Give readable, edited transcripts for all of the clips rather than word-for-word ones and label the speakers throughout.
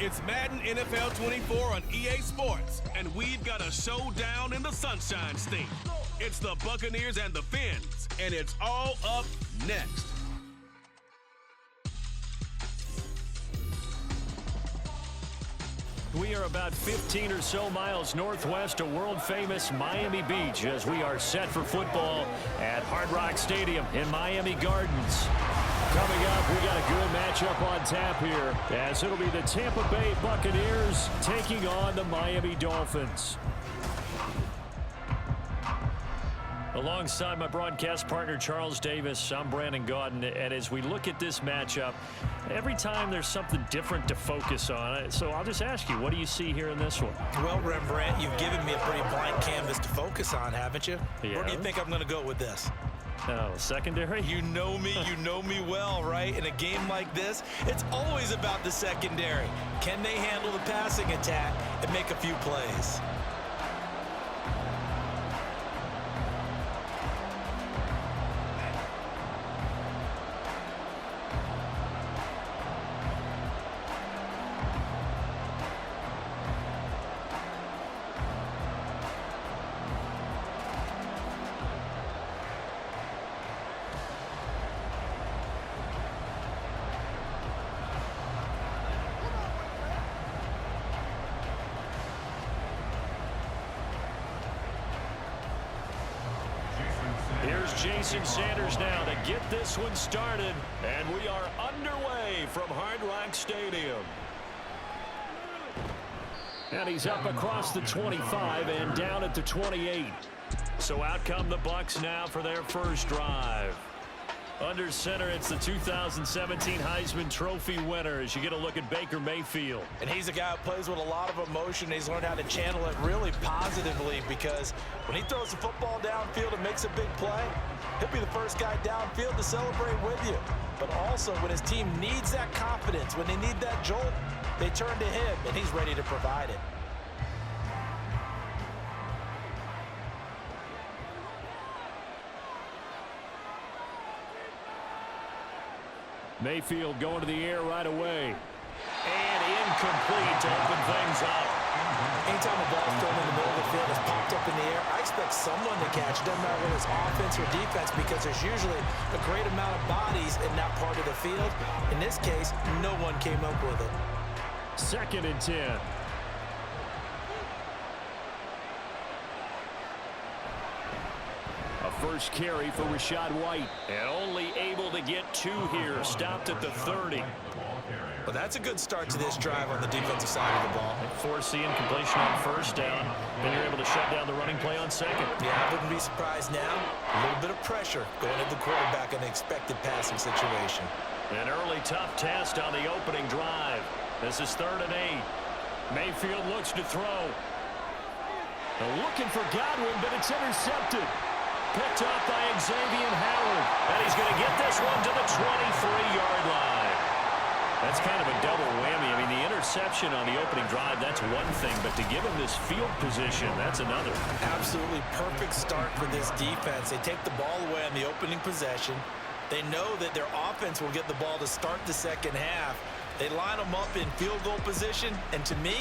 Speaker 1: It's Madden NFL 24 on EA Sports, and we've got a showdown in the Sunshine State. It's the Buccaneers and the Fins, and it's all up next.
Speaker 2: We are about 15 or so miles northwest of world-famous Miami Beach as we are set for football at Hard Rock Stadium in Miami Gardens. Coming up, we got a good matchup on tap here as it'll be the Tampa Bay Buccaneers taking on the Miami Dolphins. Alongside my broadcast partner, Charles Davis, I'm Brandon Gaudin, and as we look at this matchup, every time there's something different to focus on. So I'll just ask you, what do you see here in this one?
Speaker 3: Well, Rembrandt, you've given me a pretty blank canvas to focus on, haven't you?
Speaker 2: Yeah.
Speaker 3: Where do you think I'm going to go with this?
Speaker 2: Oh, secondary?
Speaker 3: You know me well, right? In a game like this, it's always about the secondary. Can they handle the passing attack and make a few plays?
Speaker 2: Here's Jason Sanders now to get this one started, and we are underway from Hard Rock Stadium. And he's up across the 25 and down at the 28. So out come the Bucs now for their first drive. Under center, it's the 2017 Heisman Trophy winner as you get a look at Baker Mayfield.
Speaker 3: And he's a guy who plays with a lot of emotion. He's learned how to channel it really positively because when he throws the football downfield and makes a big play, he'll be the first guy downfield to celebrate with you. But also when his team needs that confidence, when they need that jolt, they turn to him, and he's ready to provide it.
Speaker 2: Mayfield going to the air right away. And incomplete to open things up.
Speaker 3: Anytime a ball thrown in the middle of the field is popped up in the air, I expect someone to catch. It doesn't matter whether it's offense or defense because there's usually a great amount of bodies in that part of the field. In this case, no one came up with it.
Speaker 2: 2nd and 10. First carry for Rashad White. And only able to get 2 here. Stopped at the 30.
Speaker 3: Well, that's a good start to this drive on the defensive side of the ball.
Speaker 2: Forcing incompletion on first down. Then you're able to shut down the running play on second.
Speaker 3: Yeah, I wouldn't be surprised now. A little bit of pressure going at the quarterback in an expected passing situation.
Speaker 2: An early tough test on the opening drive. This is 3rd and 8. Mayfield looks to throw. They're looking for Godwin, but it's intercepted. Picked up by Xavier Howard. And he's going to get this one to the 23-yard line. That's kind of a double whammy. I mean, the interception on the opening drive, that's one thing. But to give him this field position, that's another.
Speaker 3: Absolutely perfect start for this defense. They take the ball away on the opening possession. They know that their offense will get the ball to start the second half. They line them up in field goal position. And to me,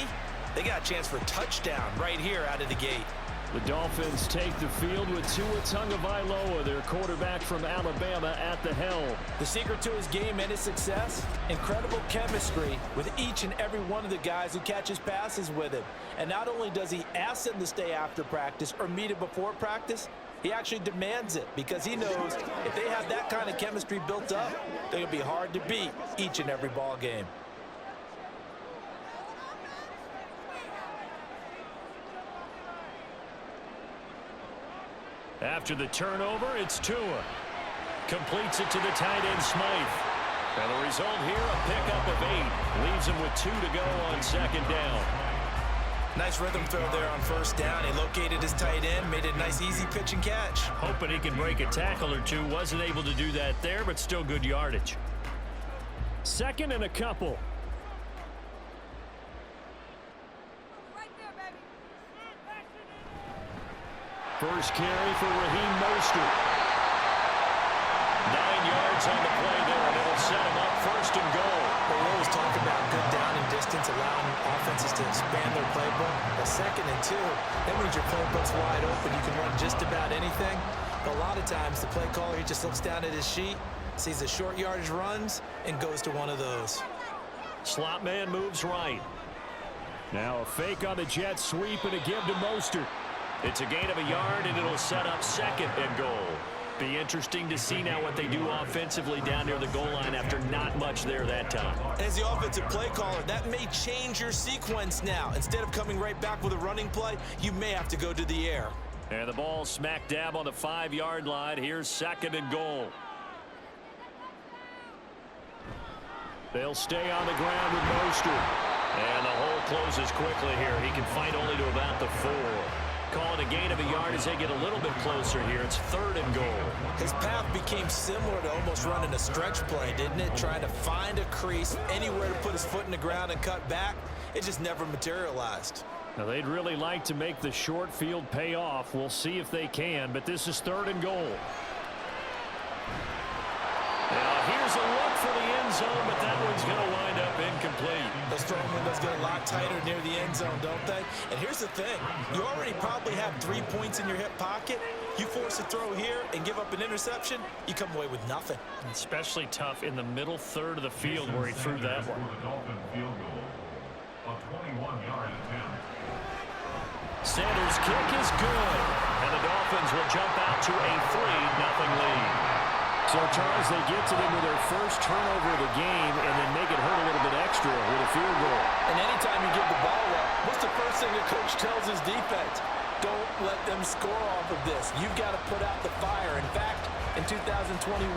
Speaker 3: they got a chance for a touchdown right here out of the gate.
Speaker 2: The Dolphins take the field with Tua Tagovailoa, their quarterback from Alabama, at the helm.
Speaker 3: The secret to his game and his success, incredible chemistry with each and every one of the guys who catches passes with him. And not only does he ask them to stay after practice or meet it before practice, he actually demands it because he knows if they have that kind of chemistry built up, they're going to be hard to beat each and every ball game.
Speaker 2: After the turnover, it's Tua. Completes it to the tight end, Smythe. And the result here, a pickup of 8. Leaves him with 2 to go on 2nd down.
Speaker 3: Nice rhythm throw there on 1st down. He located his tight end, made it a nice, easy pitch and catch.
Speaker 2: Hoping he can break a tackle or two. Wasn't able to do that there, but still good yardage. 2nd and a couple. First carry for Raheem Mostert. 9 yards on the play there, and it'll set him up 1st and goal.
Speaker 3: Well, what was always talk about good down and distance, allowing offenses to expand their playbook. A 2nd and 2, that means your playbook's wide open. You can run just about anything. But a lot of times, the play caller, he just looks down at his sheet, sees the short yardage runs, and goes to one of those.
Speaker 2: Slot man moves right. Now a fake on the jet sweep and a give to Mostert. It's a gain of a yard, and it'll set up 2nd and goal. Be interesting to see now what they do offensively down near the goal line after not much there that time.
Speaker 3: As the offensive play caller, that may change your sequence now. Instead of coming right back with a running play, you may have to go to the air.
Speaker 2: And the ball smack dab on the 5-yard line. Here's 2nd and goal. They'll stay on the ground with Mostert. And the hole closes quickly here. He can fight only to about the 4. Call it a gain of a yard as they get a little bit closer here. It's 3rd and goal.
Speaker 3: His path became similar to almost running a stretch play, didn't it? Trying to find a crease, anywhere to put his foot in the ground and cut back. It just never materialized.
Speaker 2: Now, they'd really like to make the short field pay off. We'll see if they can, but this is 3rd and goal. Now, here's a look for the end zone, but that one's going to wind up incomplete.
Speaker 3: Those throwing windows get a lot tighter near the end zone, don't they? And here's the thing. You already probably have 3 points in your hip pocket. You force a throw here and give up an interception, you come away with nothing.
Speaker 2: Especially tough in the middle third of the field where he threw that one. Sanders' kick is good, and the Dolphins will jump out to a 3-0 lead. So, Charles, they get to them with their first turnover of the game and then make it hurt a little bit extra with a field goal.
Speaker 3: And anytime you give the ball up, what's the first thing the coach tells his defense? Don't let them score off of this. You've got to put out the fire. In fact, in 2021,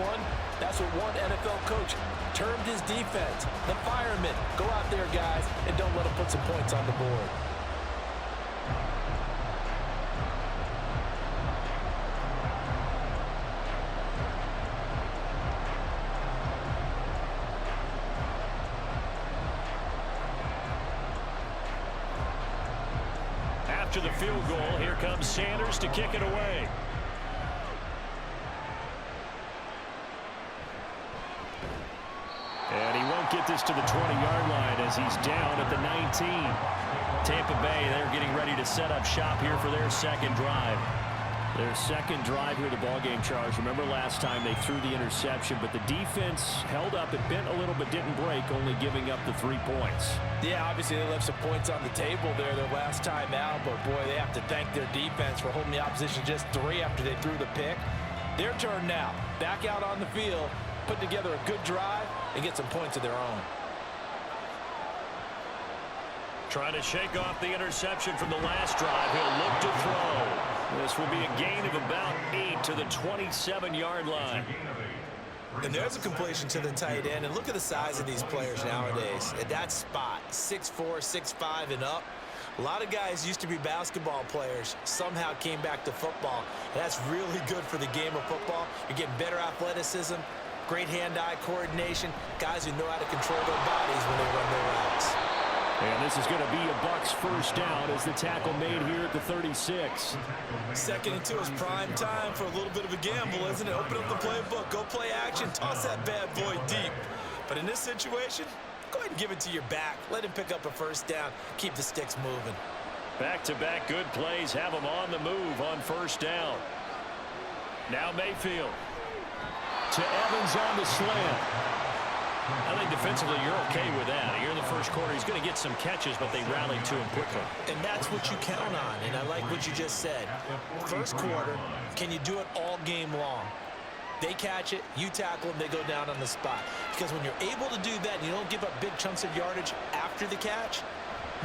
Speaker 3: that's what one NFL coach termed his defense. The firemen. Go out there, guys, and don't let them put some points on the board.
Speaker 2: After the field goal, here comes Sanders to kick it away. And he won't get this to the 20-yard line as he's down at the 19. Tampa Bay, they're getting ready to set up shop here for their 2nd drive. Their 2nd drive here of the ballgame, Charles. Remember last time they threw the interception, but the defense held up. It bent a little but didn't break, only giving up the 3 points.
Speaker 3: Yeah, obviously they left some points on the table there their last time out, but boy, they have to thank their defense for holding the opposition just 3 after they threw the pick. Their turn now. Back out on the field, put together a good drive, and get some points of their own.
Speaker 2: Trying to shake off the interception from the last drive. He'll look to throw. This will be a gain of about 8 to the 27-yard line.
Speaker 3: And there's a completion to the tight end. And look at the size of these players nowadays. At that spot, 6'4", 6'5", and up. A lot of guys used to be basketball players, somehow came back to football. And that's really good for the game of football. You're getting better athleticism, great hand-eye coordination, guys who know how to control their bodies when they run their routes.
Speaker 2: And this is going to be a Bucs first down as the tackle made here at the 36.
Speaker 3: 2nd and 2 is prime time for a little bit of a gamble, isn't it? Open up the playbook, go play action, toss that bad boy deep. But in this situation, go ahead and give it to your back. Let him pick up a first down. Keep the sticks moving.
Speaker 2: Back-to-back good plays have them on the move on first down. Now Mayfield to Evans on the slant. I think defensively you're okay with that. Here in the first quarter, he's going to get some catches, but they rallied to him quickly.
Speaker 3: And that's what you count on, and I like what you just said. First quarter, can you do it all game long? They catch it, you tackle them, they go down on the spot. Because when you're able to do that and you don't give up big chunks of yardage after the catch,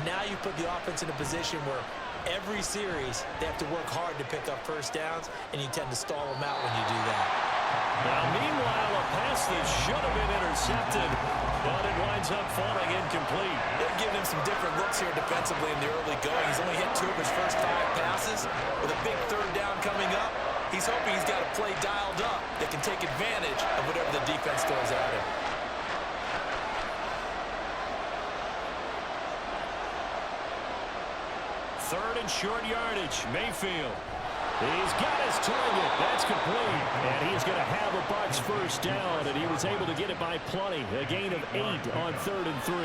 Speaker 3: now you put the offense in a position where every series they have to work hard to pick up first downs, and you tend to stall them out when you do that.
Speaker 2: Now, meanwhile, a pass that should have been intercepted, but it winds up falling incomplete.
Speaker 3: They've given him some different looks here defensively in the early going. He's only hit 2 of his first 5 passes. With a big 3rd down coming up, he's hoping he's got a play dialed up that can take advantage of whatever the defense throws at him.
Speaker 2: Third and short yardage, Mayfield. He's got his target. That's complete. And he's going to have a buck Bucs first down, and he was able to get it by plenty. A gain of 8 on 3rd and 3.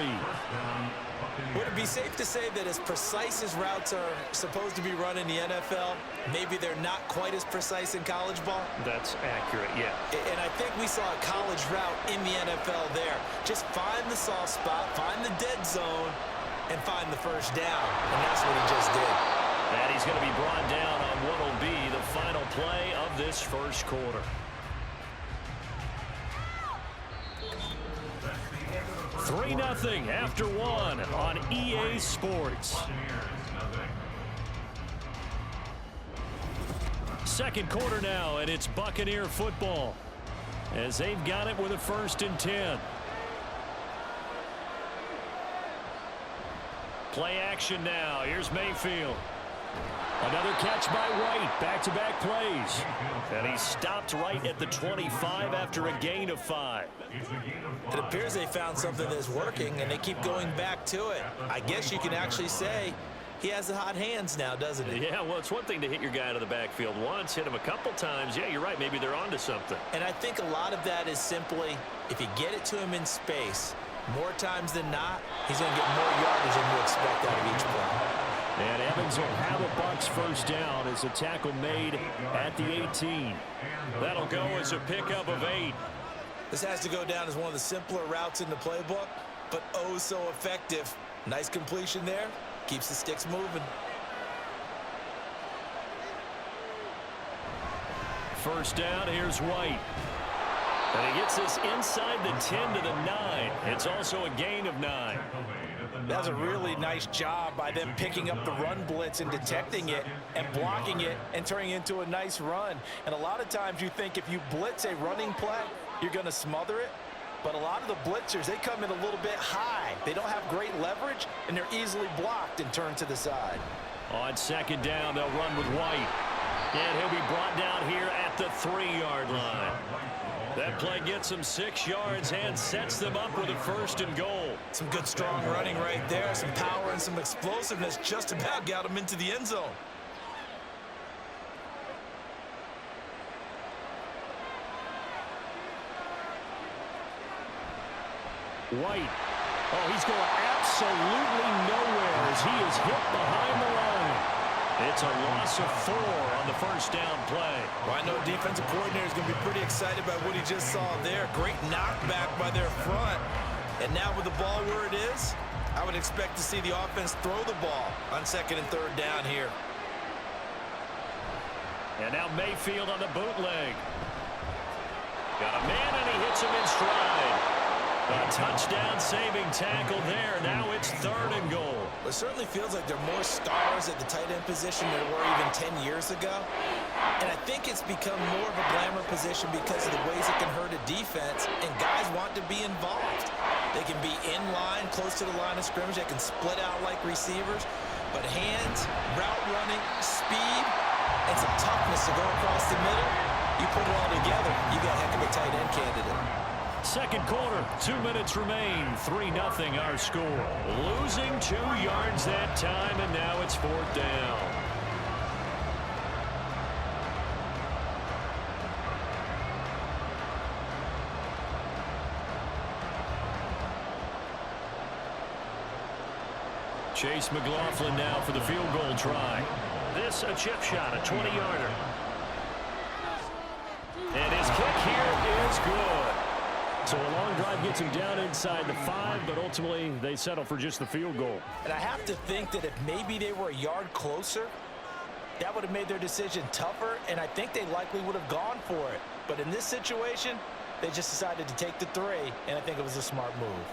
Speaker 3: Would it be safe to say that as precise as routes are supposed to be run in the NFL, maybe they're not quite as precise in college ball?
Speaker 2: That's accurate, yeah.
Speaker 3: And I think we saw a college route in the NFL there. Just find the soft spot, find the dead zone, and find the first down. And that's what he just did.
Speaker 2: And he's going to be brought down on what will be the final play of this first quarter. Three 3-0 after 1 on EA Sports. Second quarter now, and it's Buccaneer football as they've got it with a 1st and 10. Play action now. Here's Mayfield. Another catch by White. Back-to-back plays. And he stopped right at the 25 after a gain of 5.
Speaker 3: It appears they found something that's working, and they keep going back to it. I guess you can actually say he has the hot hands now, doesn't he?
Speaker 2: Yeah, well, it's one thing to hit your guy out of the backfield once, hit him a couple times. Yeah, you're right. Maybe they're onto something.
Speaker 3: And I think a lot of that is simply if you get it to him in space, more times than not, he's going to get more yardage than you expect out of each play.
Speaker 2: And Evans will have a Bucs first down as a tackle made at the 18. That'll go as a pickup of 8.
Speaker 3: This has to go down as one of the simpler routes in the playbook, but oh so effective. Nice completion there. Keeps the sticks moving.
Speaker 2: First down, here's White. And he gets this inside the 10 to the 9. It's also a gain of 9.
Speaker 3: That's a really nice job by them picking up the run blitz and detecting it and blocking it and turning it into a nice run. And a lot of times you think if you blitz a running play, you're going to smother it. But a lot of the blitzers, they come in a little bit high. They don't have great leverage, and they're easily blocked and turned to the side.
Speaker 2: On second down, they'll run with White. And he'll be brought down here at the 3-yard line. That play gets them 6 yards and sets them up with a 1st and goal.
Speaker 3: Some good strong running right there. Some power and some explosiveness just about got them into the end zone.
Speaker 2: White. Oh, he's going absolutely nowhere as he is hit behind the line. It's a loss of 4 on the first down play.
Speaker 3: Well, I know defensive coordinator is going to be pretty excited about what he just saw there. Great knockback by their front. And now with the ball where it is, I would expect to see the offense throw the ball on 2nd and 3rd down here.
Speaker 2: And now Mayfield on the bootleg. Got a man, and he hits him in stride. A touchdown-saving tackle there. Now it's 3rd and goal.
Speaker 3: It certainly feels like there are more stars at the tight end position than there were even 10 years ago. And I think it's become more of a glamour position because of the ways it can hurt a defense, and guys want to be involved. They can be in line, close to the line of scrimmage. They can split out like receivers. But hands, route running, speed, and some toughness to go across the middle, you put it all together, you got a heck of a tight end candidate.
Speaker 2: Second quarter, 2 minutes remain. 3-0 our score. Losing 2 yards that time, and now it's 4th down. Chase McLaughlin now for the field goal try. This a chip shot, a 20-yarder. And his kick here is good. So a long drive gets him down inside the 5, but ultimately they settle for just the field goal.
Speaker 3: And I have to think that if maybe they were a yard closer, that would have made their decision tougher, and I think they likely would have gone for it. But in this situation, they just decided to take the 3, and I think it was a smart move.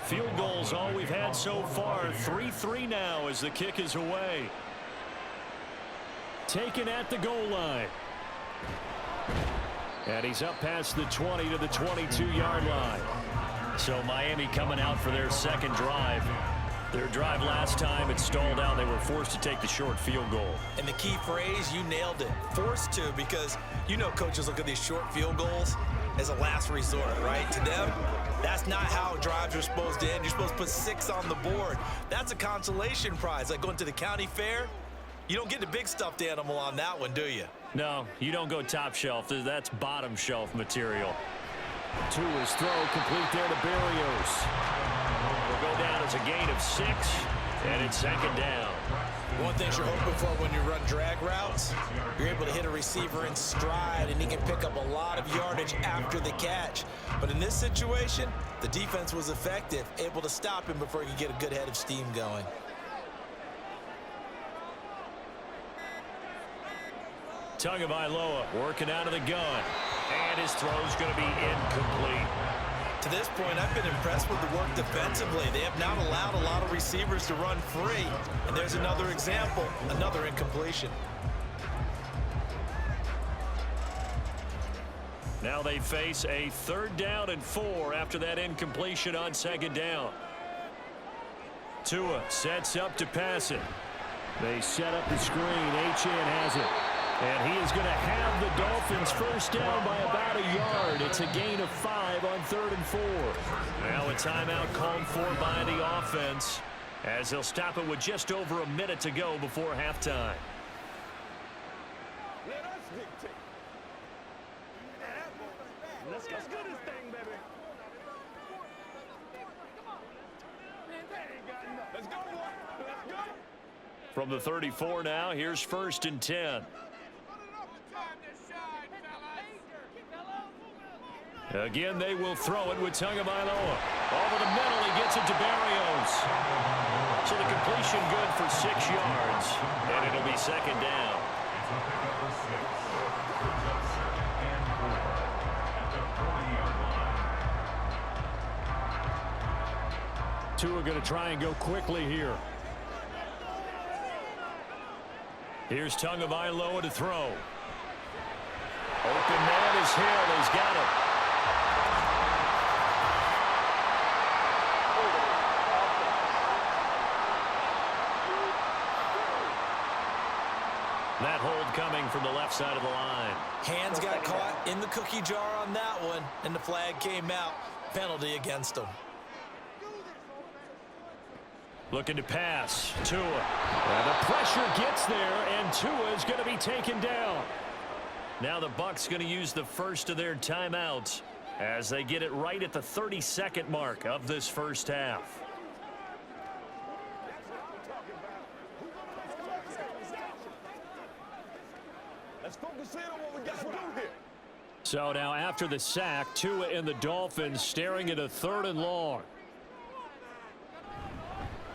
Speaker 2: Field goals all we've had so far. 3-3 now as the kick is away. Taken at the goal line. And he's up past the 20 to the 22-yard line. So Miami coming out for their second drive. Their drive last time, it stalled out. They were forced to take the short field goal.
Speaker 3: And the key phrase, you nailed it. Forced to, because you know coaches look at these short field goals as a last resort, right? To them, that's not how drives are supposed to end. You're supposed to put 6 on the board. That's a consolation prize. Like going to the county fair, you don't get the big stuffed animal on that one, do you?
Speaker 2: No, you don't go top shelf. That's bottom shelf material. To his throw, complete there to Berrios. Will go down as a gain of 6, and it's second down.
Speaker 3: One thing you're hoping for when you run drag routes, you're able to hit a receiver in stride, and he can pick up a lot of yardage after the catch. But in this situation, the defense was effective, able to stop him before he could get a good head of steam going.
Speaker 2: Tagovailoa working out of the gun, and his throw's going to be incomplete.
Speaker 3: To this point, I've been impressed with the work defensively. They have not allowed a lot of receivers to run free. And there's another example, another incompletion.
Speaker 2: Now they face a 3rd down and 4 after that incompletion on 2nd down. Tua sets up to pass it. They set up the screen. Achane has it. And he is going to have the Dolphins first down by about a yard. It's a gain of 5 on 3rd and 4. Now a timeout called for by the offense as they'll stop it with just over a minute to go before halftime.
Speaker 4: Let us dictate. Let's do this thing, baby. Let's go, boy. Let's go.
Speaker 2: From the 34 now, here's 1st and 10. Again, they will throw it with Tagovailoa. Over the middle, he gets it to Berrios. So the completion good for 6 yards, and it'll be 2nd down. Tua going to try and go quickly here. Here's Tagovailoa to throw. Open man is Hill. He's got it. That hold coming from the left side of the line.
Speaker 3: Hands got caught in the cookie jar on that one, and the flag came out. Penalty against him.
Speaker 2: Looking to pass. Tua. And the pressure gets there, and Tua is going to be taken down. Now the Bucs going to use the first of their timeouts as they get it right at the 32nd mark of this first half.
Speaker 4: Let's focus in on what we got to do here.
Speaker 2: So now after the sack, Tua and the Dolphins staring at a 3rd and long.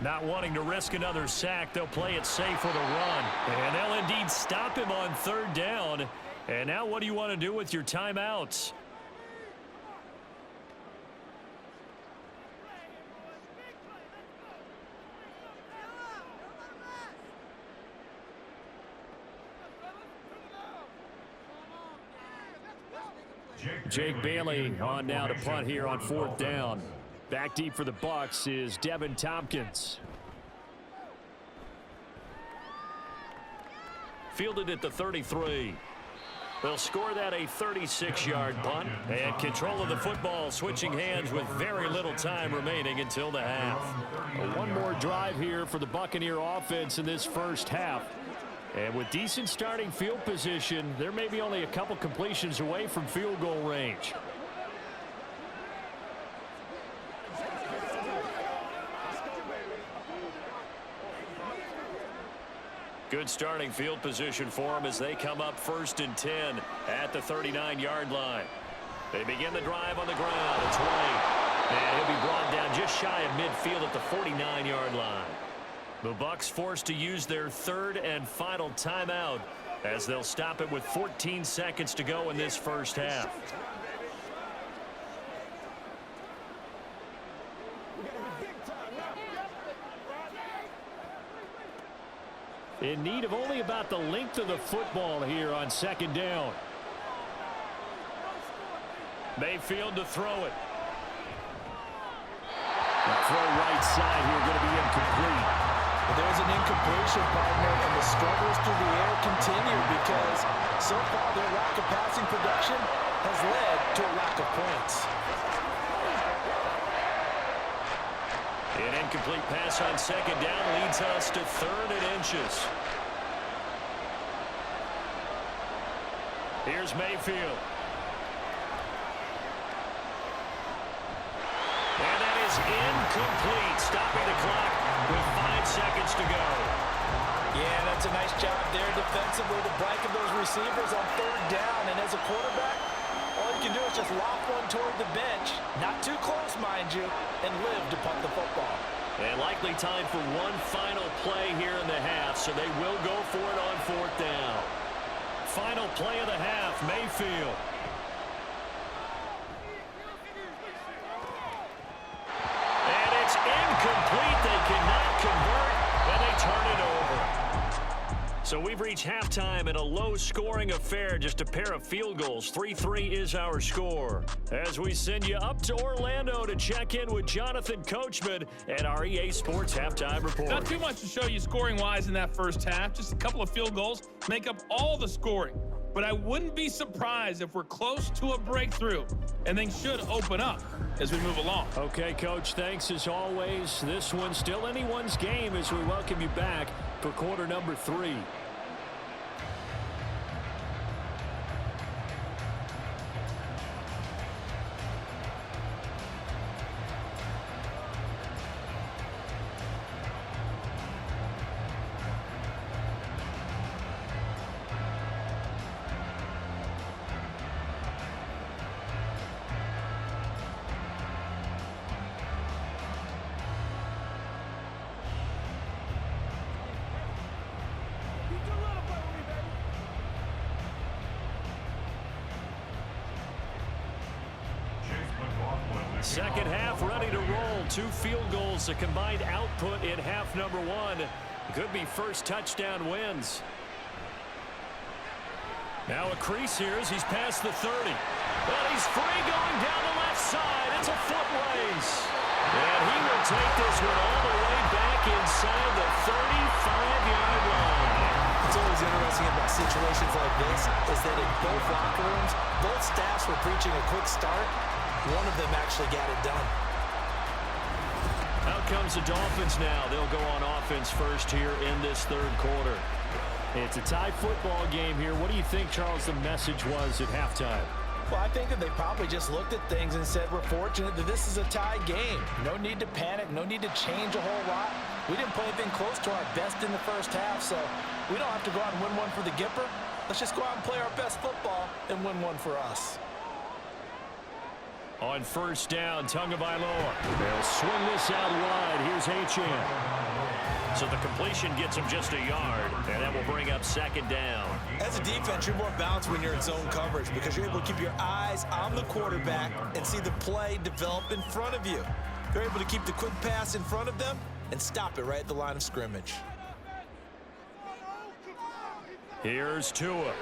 Speaker 2: Not wanting to risk another sack, they'll play it safe with a run. And they'll indeed stop him on 3rd down. And now what do you want to do with your timeouts? Jake Bailey on now to punt here on 4th down. Back deep for the Bucs is Devin Tompkins. Fielded at the 33. They'll score that a 36-yard punt, and control of the football switching hands with very little time remaining until the half. One more drive here for the Buccaneer offense in this first half. And with decent starting field position, they're maybe only a couple completions away from field goal range. Good starting field position for them as they come up 1st and 10 at the 39-yard line. They begin the drive on the ground. It's White. And he'll be brought down just shy of midfield at the 49-yard line. The Bucs forced to use their 3rd and final timeout as they'll stop it with 14 seconds to go in this first half. In need of only about the length of the football here on 2nd down. Mayfield to throw it. Throw right side here, going to be incomplete.
Speaker 3: Well, there's an incompletion, partner, and the struggles through the air continue because so far their lack of passing production has led to a lack of points.
Speaker 2: An incomplete pass on second down leads us to 3rd and inches. Here's Mayfield. And that is incomplete, stopping the clock with 5 seconds to go.
Speaker 3: Yeah, that's a nice job there defensively to blanket those receivers on 3rd down. And as a quarterback, all you can do is just lob one toward the bench, not too close, mind you, and live to punt the football.
Speaker 2: And likely time for one final play here in the half, so they will go for it on 4th down. Final play of the half, Mayfield. And it's incomplete. They cannot convert, and they turn it over. So we've reached halftime in a low-scoring affair, just a pair of field goals. 3-3 is our score. As we send you up to Orlando to check in with Jonathan Coachman and our EA Sports Halftime Report.
Speaker 5: Not too much to show you scoring-wise in that first half. Just a couple of field goals make up all the scoring. But I wouldn't be surprised if we're close to a breakthrough, and things should open up as we move along.
Speaker 2: Okay, Coach, thanks as always. This one's still anyone's game as we welcome you back for quarter number 3. Second half ready to roll. 2 field goals, a combined output in half number 1. Could be first touchdown wins. Now a crease here as he's past the 30. Well, he's free going down the left side. It's a foot race. And he will take this one all the way back inside the 35-yard line.
Speaker 3: What's always interesting about situations like this is that in both locker rooms, both staffs were preaching a quick start. One of them actually got it done.
Speaker 2: Out comes the Dolphins now. They'll go on offense first here in this 3rd quarter. It's a tie football game here. What do you think, Charles, the message was at halftime?
Speaker 3: Well, I think that they probably just looked at things and said, we're fortunate that this is a tie game. No need to panic, no need to change a whole lot. We didn't play anything close to our best in the first half, so we don't have to go out and win one for the Gipper. Let's just go out and play our best football and win one for us.
Speaker 2: On first down, Tagovailoa. They'll swing this out wide. Here's H.N. So the completion gets him just a yard, and that will bring up 2nd down.
Speaker 3: As a defense, you're more balanced when you're in zone coverage because you're able to keep your eyes on the quarterback and see the play develop in front of you. You're able to keep the quick pass in front of them and stop it right at the line of scrimmage.
Speaker 2: Here's Tua.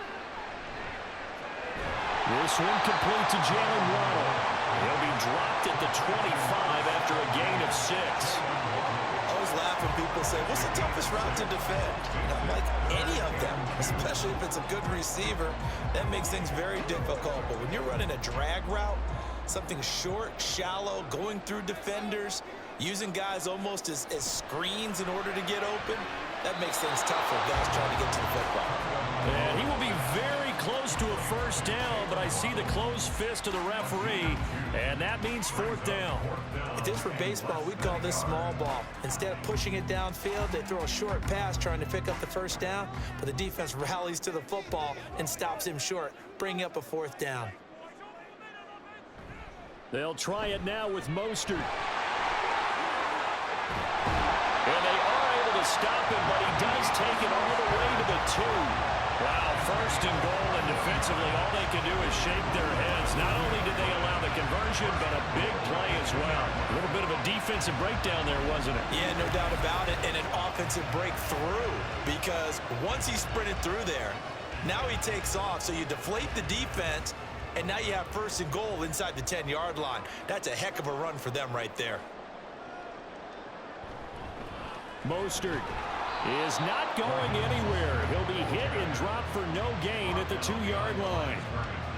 Speaker 2: This one complete to Jalen Waddle. He'll be dropped at the 25 after a gain of 6.
Speaker 3: I always laugh when people say, what's the toughest route to defend? Not like any of them, especially if it's a good receiver. That makes things very difficult. But when you're running a drag route, something short, shallow, going through defenders, using guys almost as screens in order to get open, that makes things tough for guys trying to get to the football.
Speaker 2: And he will be very close to a first down, but I see the closed fist of the referee, and that means 4th down.
Speaker 3: If this were baseball, we'd call this small ball. Instead of pushing it downfield, they throw a short pass trying to pick up the first down, but the defense rallies to the football and stops him short, bringing up a 4th down.
Speaker 2: They'll try it now with Mostert. And they are able to stop him, but he does take it all the way to the 2. Wow, 1st and goal, and defensively all they can do is shake their heads. Not only did they allow the conversion, but a big play as well. A little bit of a defensive breakdown there, wasn't it?
Speaker 3: Yeah, no doubt about it, and an offensive breakthrough because once he sprinted through there, now he takes off, so you deflate the defense, and now you have 1st and goal inside the 10-yard line. That's a heck of a run for them right there.
Speaker 2: Mostert is not going anywhere. He'll be hit and dropped for no gain at the 2-yard line.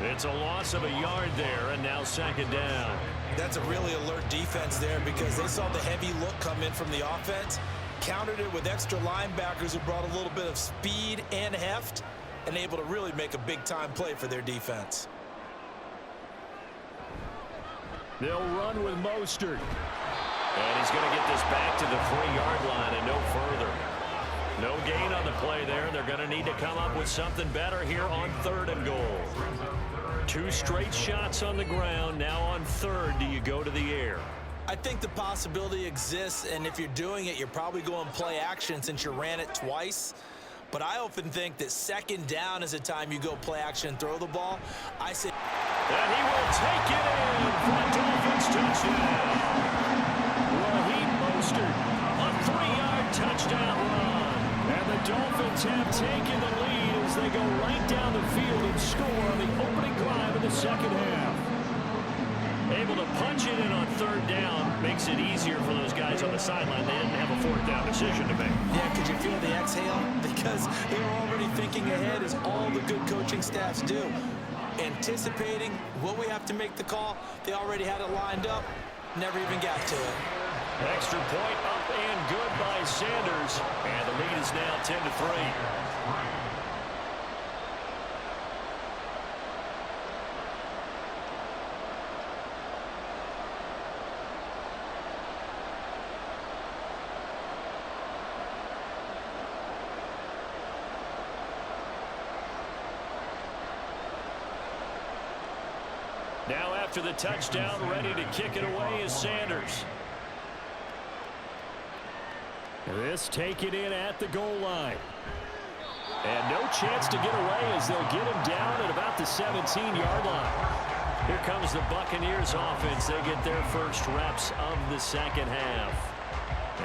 Speaker 2: It's a loss of a yard there, and now second down.
Speaker 3: That's a really alert defense there because they saw the heavy look come in from the offense, countered it with extra linebackers who brought a little bit of speed and heft, and able to really make a big-time play for their defense.
Speaker 2: They'll run with Mostert. And he's going to get this back to the 3-yard line and no further. No gain on the play there. They're going to need to come up with something better here on 3rd and goal. 2 straight shots on the ground. Now on 3rd, do you go to the air?
Speaker 3: I think the possibility exists, and if you're doing it, you're probably going play action since you ran it twice. But I often think that 2nd down is a time you go play action and throw the ball. I say...
Speaker 2: And he will take it in for a Dolphins touchdown. Mostert, a 3-yard touchdown run. And the Dolphins have taken the lead as they go right down the field and score on the opening drive of the second half. Able to punch it in on 3rd down makes it easier for those guys on the sideline. They didn't have a 4th down decision to make.
Speaker 3: Yeah, could you feel the exhale? Because they were already thinking ahead, as all the good coaching staffs do. Anticipating what we have to make the call. They already had it lined up. Never even got to it.
Speaker 2: Extra point up and good by Sanders. And the lead is now 10-3. Now after the touchdown, ready to kick it away is Sanders. This taken in at the goal line. And no chance to get away as they'll get him down at about the 17-yard line. Here comes the Buccaneers offense. They get their first reps of the second half.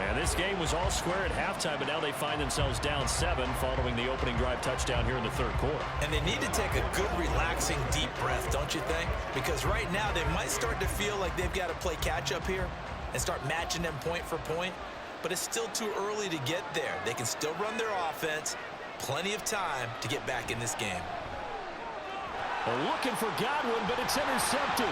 Speaker 2: And this game was all square at halftime, but now they find themselves down 7 following the opening drive touchdown here in the 3rd quarter.
Speaker 3: And they need to take a good, relaxing, deep breath, don't you think? Because right now they might start to feel like they've got to play catch-up here and start matching them point for point. But it's still too early to get there. They can still run their offense. Plenty of time to get back in this game.
Speaker 2: Looking for Godwin, but it's intercepted.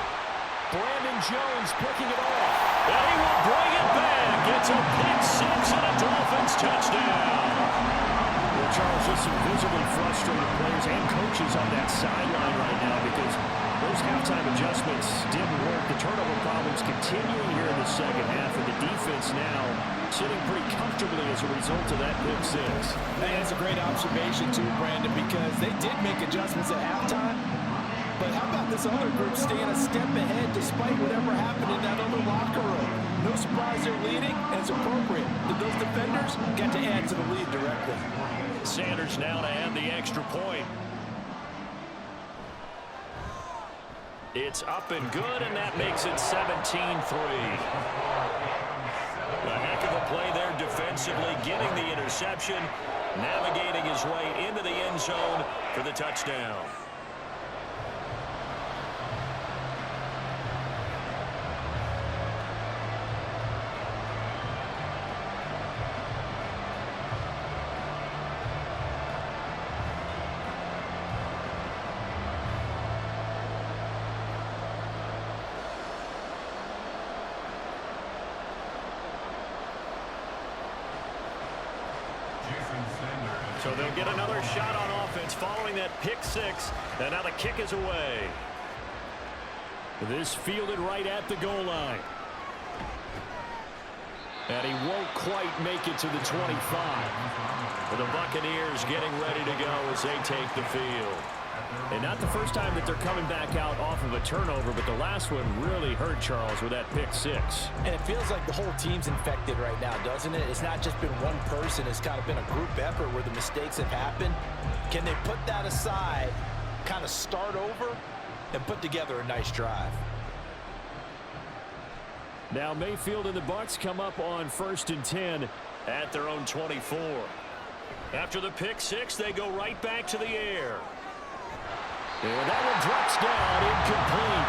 Speaker 2: Brandon Jones picking it off. And he will bring it back. It's a pick 6 and a Dolphins touchdown. Well, Charles, just some visibly frustrated players and coaches on that sideline right now because those halftime adjustments didn't work. The turnover problems continuing here in the second half, and the defense now sitting pretty comfortably as a result of that pick 6.
Speaker 3: Hey, that's a great observation too, Brandon, because they did make adjustments at halftime. But how about this other group staying a step ahead despite whatever happened in that other locker room? No surprise they're leading, and it's appropriate that those defenders get to add to the lead directly.
Speaker 2: Sanders now to add the extra point. It's up and good, and that makes it 17-3. A heck of a play there defensively, getting the interception, navigating his way into the end zone for the touchdown. So they'll get another shot on offense following that pick 6, and now the kick is away. This fielded right at the goal line. And he won't quite make it to the 25. But the Buccaneers getting ready to go as they take the field. And not the first time that they're coming back out off of a turnover, but the last one really hurt Charles with that pick 6.
Speaker 3: And it feels like the whole team's infected right now, doesn't it? It's not just been one person. It's kind of been a group effort where the mistakes have happened. Can they put that aside, kind of start over, and put together a nice drive?
Speaker 2: Now Mayfield and the Bucs come up on 1st and 10 at their own 24. After the pick 6, they go right back to the air. And that one drops down, incomplete.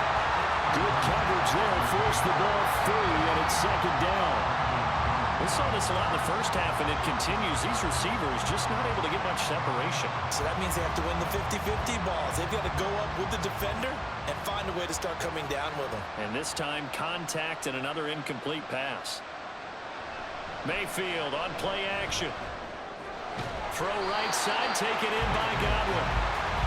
Speaker 2: Good coverage there, forced the ball free, and it's 2nd down. We saw this a lot in the first half, and it continues. These receivers just not able to get much separation.
Speaker 3: So that means they have to win the 50-50 balls. They've got to go up with the defender and find a way to start coming down with them.
Speaker 2: And this time, contact and another incomplete pass. Mayfield on play action. Throw right side, taken in by Godwin.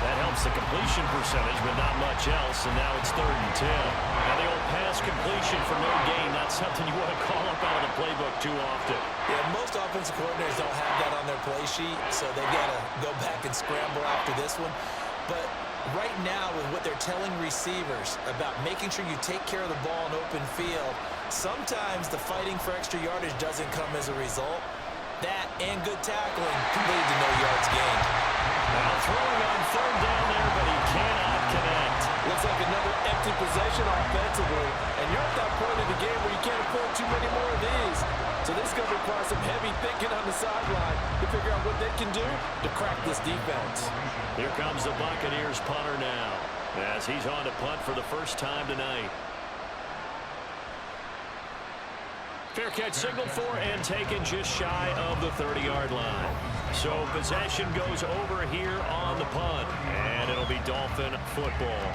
Speaker 2: That helps the completion percentage, but not much else, and now it's 3rd and 10. Now the old pass completion for no gain, not something you want to call up out of the playbook too often.
Speaker 3: Yeah, most offensive coordinators don't have that on their play sheet, so they've got to go back and scramble after this one. But right now, with what they're telling receivers about making sure you take care of the ball in open field, sometimes the fighting for extra yardage doesn't come as a result. That and good tackling can lead to no yards gained.
Speaker 2: Now throwing on 3rd down there, but he cannot connect.
Speaker 3: Looks like another empty possession offensively, and you're at that point of the game where you can't afford too many more of these. So this is going to require some heavy thinking on the sideline to figure out what they can do to crack this defense.
Speaker 2: Here comes the Buccaneers punter now, as he's on to punt for the first time tonight. Fair catch signaled for and taken just shy of the 30-yard line. So possession goes over here on the punt, and it'll be Dolphin football.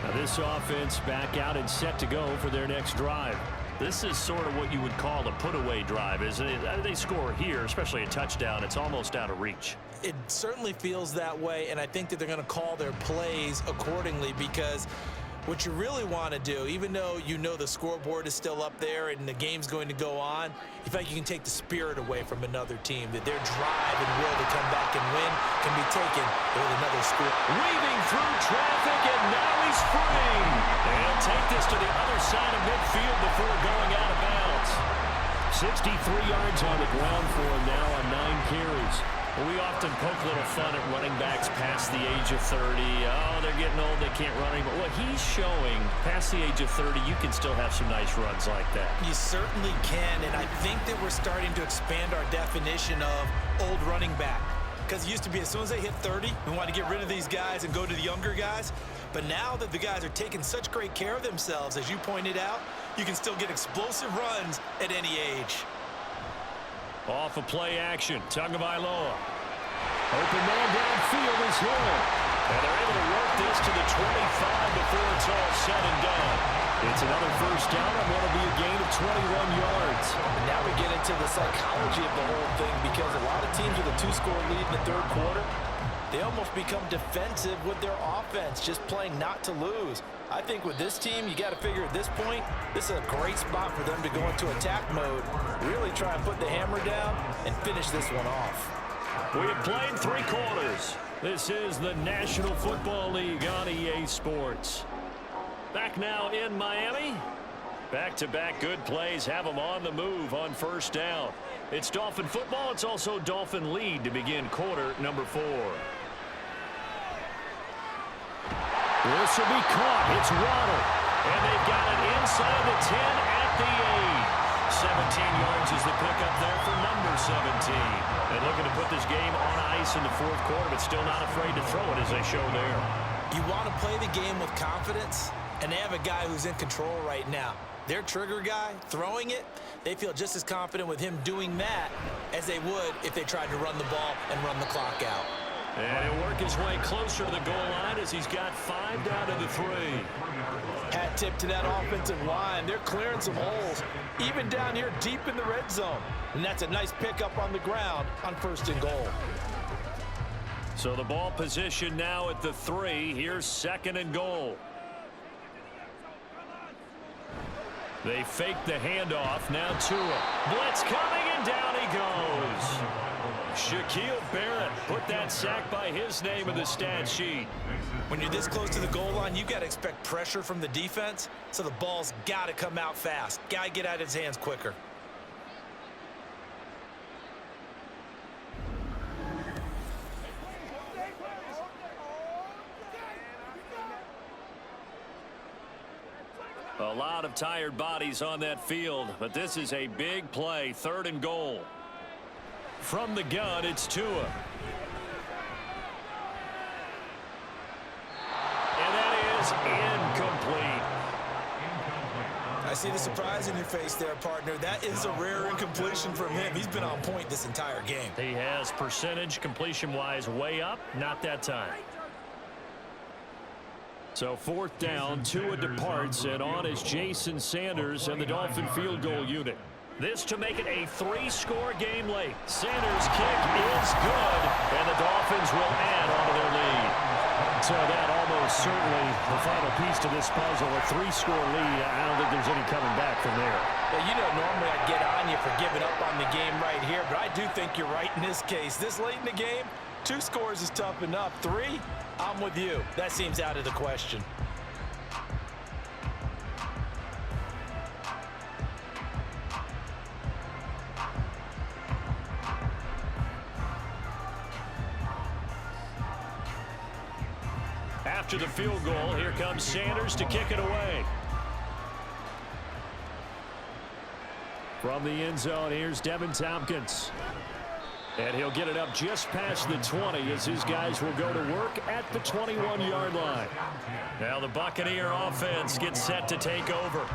Speaker 2: Now this offense back out and set to go for their next drive. This is sort of what you would call a put-away drive, isn't it? They score here, especially a touchdown. It's almost out of reach.
Speaker 3: It certainly feels that way, and I think that they're going to call their plays accordingly, because what you really want to do, even though you know the scoreboard is still up there and the game's going to go on, you feel like you can take the spirit away from another team, that their drive and will to come back and win can be taken with another score.
Speaker 2: Weaving through traffic, and now he's free. They'll take this to the other side of midfield before going out of bounds. 63 yards on the ground for him now on 9 carries. We often poke a little fun at running backs past the age of 30. Oh, they're getting old, they can't run anymore. Well, he's showing past the age of 30, you can still have some nice runs like that.
Speaker 3: You certainly can, and I think that we're starting to expand our definition of old running back. Because it used to be as soon as they hit 30, we want to get rid of these guys and go to the younger guys. But now that the guys are taking such great care of themselves, as you pointed out, you can still get explosive runs at any age.
Speaker 2: Off of play action, Tagovailoa. Open man downfield is Hill. And they're able to work this to the 25 before it's all said and done. It's another first down and what will be a gain of 21 yards.
Speaker 3: And now we get into the psychology of the whole thing, because a lot of teams with a 2-score lead in the 3rd quarter, they almost become defensive with their offense, just playing not to lose. I think with this team, you got to figure at this point, this is a great spot for them to go into attack mode, really try and put the hammer down and finish this one off.
Speaker 2: We have played 3 quarters. This is the National Football League on EA Sports. Back now in Miami. Back-to-back good plays have them on the move on first down. It's Dolphin football. It's also Dolphin lead to begin quarter number 4. This will be caught. It's Waddle. And they've got it inside the 10 at the 8. 17 yards is the pickup there for number 17. And looking to put this game on ice in the 4th quarter, but still not afraid to throw it as they show there.
Speaker 3: You want to play the game with confidence, and they have a guy who's in control right now. Their trigger guy, throwing it, they feel just as confident with him doing that as they would if they tried to run the ball and run the clock out.
Speaker 2: And he'll work his way closer to the goal line as he's got 5 down to the 3.
Speaker 3: Hat tip to that offensive line. They're clearing some holes, even down here deep in the red zone. And that's a nice pickup on the ground on 1st and goal.
Speaker 2: So the ball position now at the 3. Here's 2nd and goal. They fake the handoff. Now Tua. Blitz coming, and down he goes. Shaquille Barrett put that sack by his name in the stat sheet.
Speaker 3: When you're this close to the goal line, you got to expect pressure from the defense, so the ball's got to come out fast. Got to get out of his hands quicker.
Speaker 2: A lot of tired bodies on that field, but this is a big play. 3rd and goal. From the gun, it's Tua. And that is incomplete.
Speaker 3: I see the surprise in your face there, partner. That is a rare incompletion from him. He's been on point this entire game.
Speaker 2: He has percentage completion-wise way up, not that time. So 4th down, Tua departs, and on is Jason Sanders and the Dolphin field goal unit. This to make it a 3-score game late. Sanders' kick is good, and the Dolphins will add on to their lead. So that almost certainly the final piece to this puzzle, a 3-score lead. I don't think there's any coming back from there.
Speaker 3: Well, you know, normally I'd get on you for giving up on the game right here, but I do think you're right in this case. This late in the game, 2 scores is tough enough. 3, I'm with you. That seems out of the question.
Speaker 2: After the field goal, here comes Sanders to kick it away. From the end zone, here's Devin Tompkins. And he'll get it up just past the 20 as his guys will go to work at the 21-yard line. Now the Buccaneer offense gets set to take over.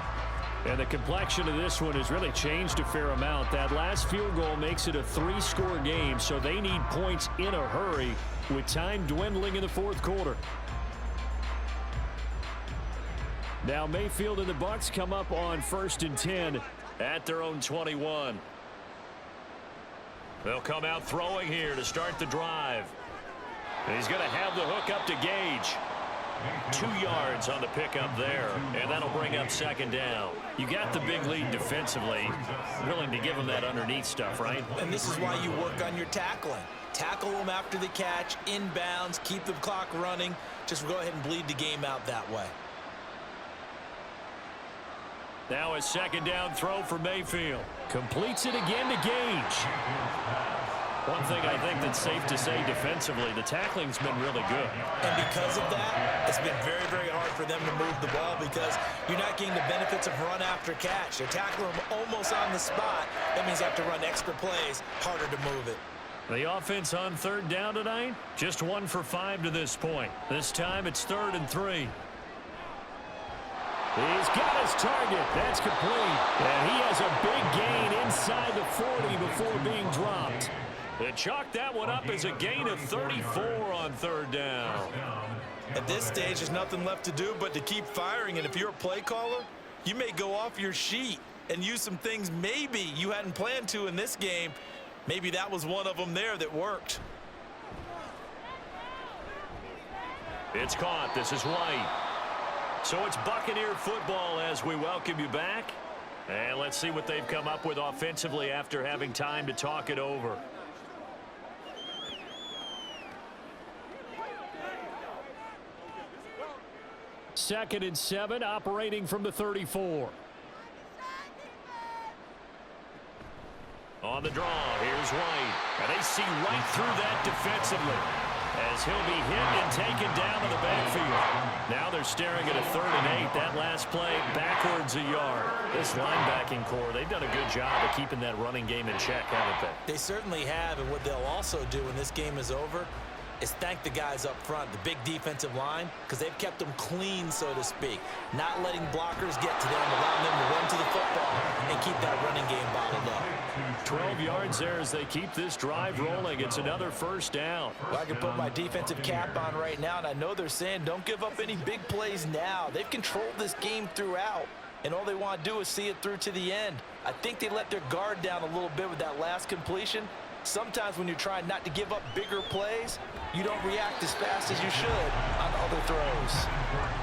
Speaker 2: And the complexion of this one has really changed a fair amount. That last field goal makes it a 3-score game, so they need points in a hurry with time dwindling in the 4th quarter. Now Mayfield and the Bucs come up on 1st and 10 at their own 21. They'll come out throwing here to start the drive. And he's going to have the hook up to Gage. 2 yards on the pickup there, and that'll bring up 2nd down. You got the big lead defensively, willing to give them that underneath stuff, right?
Speaker 3: And this is why you work on your tackling. Tackle them after the catch, inbounds, keep the clock running. Just go ahead and bleed the game out that way.
Speaker 2: Now a 2nd down throw for Mayfield. Completes it again to Gage. One thing I think that's safe to say defensively, the tackling's been really good.
Speaker 3: And because of that, it's been very, very hard for them to move the ball because you're not getting the benefits of run after catch. They're tackling them almost on the spot. That means you have to run extra plays, harder to move it.
Speaker 2: The offense on 3rd down tonight, just 1 for 5 to this point. This time it's 3rd and 3. He's got his target. That's complete. And he has a big gain inside the 40 before being dropped. They chalked that one up as a gain of 34 on 3rd down.
Speaker 3: At this stage, there's nothing left to do but to keep firing. And if you're a play caller, you may go off your sheet and use some things maybe you hadn't planned to in this game. Maybe that was one of them there that worked.
Speaker 2: It's caught. This is White. So it's Buccaneer football as we welcome you back. And let's see what they've come up with offensively after having time to talk it over. Second and 7, operating from the 34. On the draw, here's White. And they see right through that defensively, as he'll be hit and taken down to the backfield. Now they're staring at a 3rd and 8. That last play backwards a yard. This linebacking core, they've done a good job of keeping that running game in check, haven't they?
Speaker 3: They certainly have, and what they'll also do when this game is over is thank the guys up front, the big defensive line, because they've kept them clean, so to speak. Not letting blockers get to them, allowing them to run to the football and keep that running game bottled up.
Speaker 2: 12 yards there as they keep this drive rolling. It's another 1st down.
Speaker 3: Well, I can put my defensive cap on right now, and I know they're saying don't give up any big plays now. They've controlled this game throughout, and all they want to do is see it through to the end. I think they let their guard down a little bit with that last completion. Sometimes when you're trying not to give up bigger plays, you don't react as fast as you should on other throws.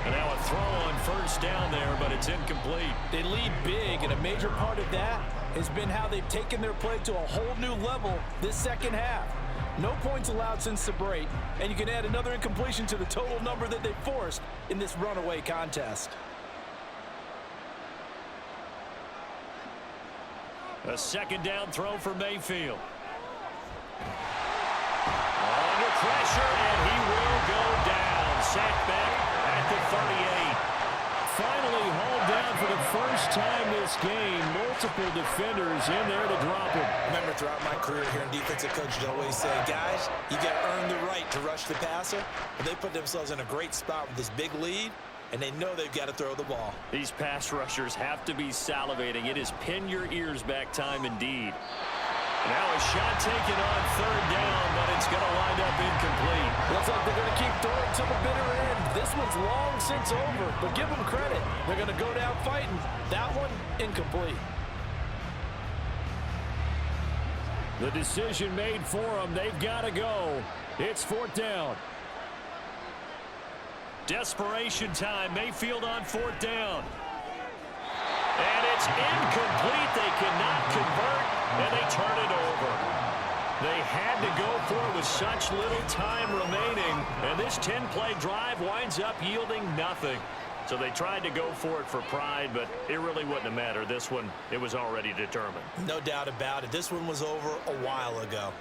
Speaker 2: And now a throw on 1st down there, but it's incomplete.
Speaker 3: They lead big, and a major part of that has been how they've taken their play to a whole new level this 2nd half. No points allowed since the break, and you can add another incompletion to the total number that they forced in this runaway contest.
Speaker 2: A 2nd down throw for Mayfield. Under pressure, and he will go down. Sacked back at the 38. Finally hauled down for the first time this game. Multiple defenders in there to drop him.
Speaker 3: Remember, throughout my career here in defensive coach, I always say, guys, you got to earn the right to rush the passer. But they put themselves in a great spot with this big lead. and they know they've got to throw the ball.
Speaker 2: These pass rushers have to be salivating. It is pin your ears back time indeed. Now a shot taken on third down, but it's going to wind up incomplete.
Speaker 3: Looks like they're going to keep throwing to the bitter end. This one's long since over, but give them credit. They're going to go down fighting. That one, incomplete.
Speaker 2: The decision made for them. They've got to go. It's fourth down. Desperation time. Mayfield on fourth down. And it's incomplete. They cannot convert, and they turn it over. They had to go for it with such little time remaining, and this 10-play drive winds up yielding nothing. So they tried to go for it for pride, but it really wouldn't have mattered. This one, it was already determined.
Speaker 3: No doubt about it. This one was over a while ago.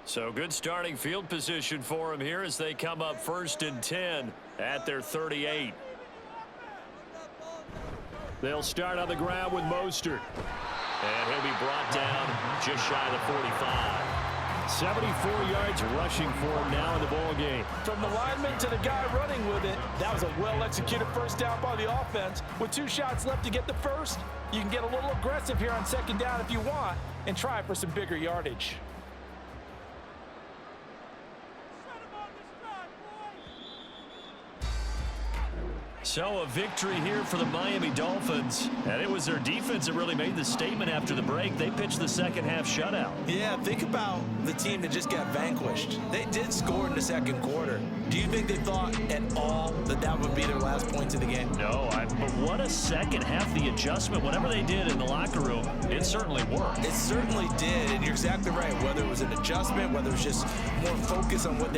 Speaker 2: So good starting field position for them here as they come up 1st and 10 at their 38. They'll start on the ground with Mostert. And he'll be brought down just shy of the 45. 74 yards rushing for him now in the ball game.
Speaker 3: From the lineman to the guy running with it, that was a well-executed first down by the offense. With 2 shots left to get the first, you can get a little aggressive here on second down if you want and try for some bigger yardage.
Speaker 2: So a victory here for the Miami Dolphins. And it was their defense that really made the statement after the break. They pitched the second half shutout.
Speaker 3: Yeah, think about the team that just got vanquished. They did score in the second quarter. Do you think they thought at all that that would be their last points of the game?
Speaker 2: No, but what a second half. The adjustment, whatever they did in the locker room, it certainly worked.
Speaker 3: It certainly did, and you're exactly right. Whether it was an adjustment, whether it was just more focus on what they